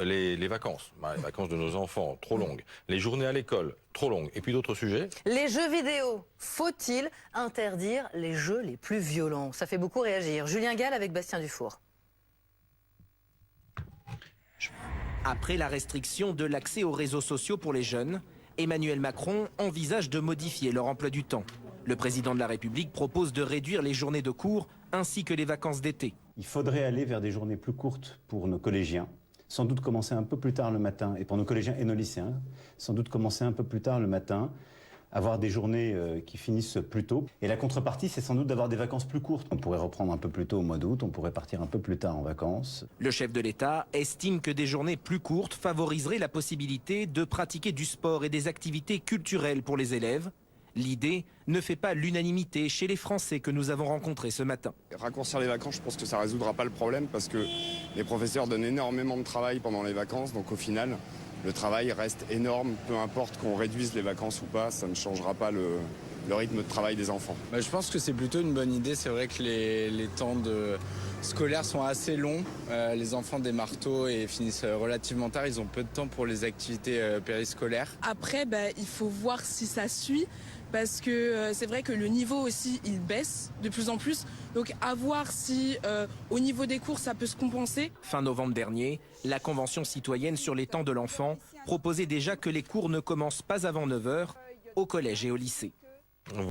les vacances, les vacances de nos enfants, trop longues, les journées à l'école, trop longues, et puis d'autres sujets. Les jeux vidéo, faut-il interdire les jeux les plus violents? Ça fait beaucoup réagir. Julien Gall avec Bastien Dufour. Après la restriction de l'accès aux réseaux sociaux pour les jeunes, Emmanuel Macron envisage de modifier leur emploi du temps. Le président de la République propose de réduire les journées de cours ainsi que les vacances d'été. Il faudrait aller vers des journées plus courtes pour nos collégiens, sans doute commencer un peu plus tard le matin, et pour nos collégiens et nos lycéens, sans doute commencer un peu plus tard le matin, avoir des journées qui finissent plus tôt. Et la contrepartie, c'est sans doute d'avoir des vacances plus courtes. On pourrait reprendre un peu plus tôt au mois d'août, on pourrait partir un peu plus tard en vacances. Le chef de l'État estime que des journées plus courtes favoriseraient la possibilité de pratiquer du sport et des activités culturelles pour les élèves. L'idée ne fait pas l'unanimité chez les Français que nous avons rencontrés ce matin. Raccourcir les vacances, je pense que ça ne résoudra pas le problème parce que les professeurs donnent énormément de travail pendant les vacances. Donc au final, le travail reste énorme. Peu importe qu'on réduise les vacances ou pas, ça ne changera pas le rythme de travail des enfants. Je pense que c'est plutôt une bonne idée. C'est vrai que les temps scolaires sont assez longs. Les enfants démarrent tôt et finissent relativement tard. Ils ont peu de temps pour les activités périscolaires. Après, il faut voir si ça suit. Parce que c'est vrai que le niveau aussi, il baisse de plus en plus. Donc à voir si au niveau des cours, ça peut se compenser. Fin novembre dernier, la Convention citoyenne sur les temps de l'enfant proposait déjà que les cours ne commencent pas avant 9 h au collège et au lycée.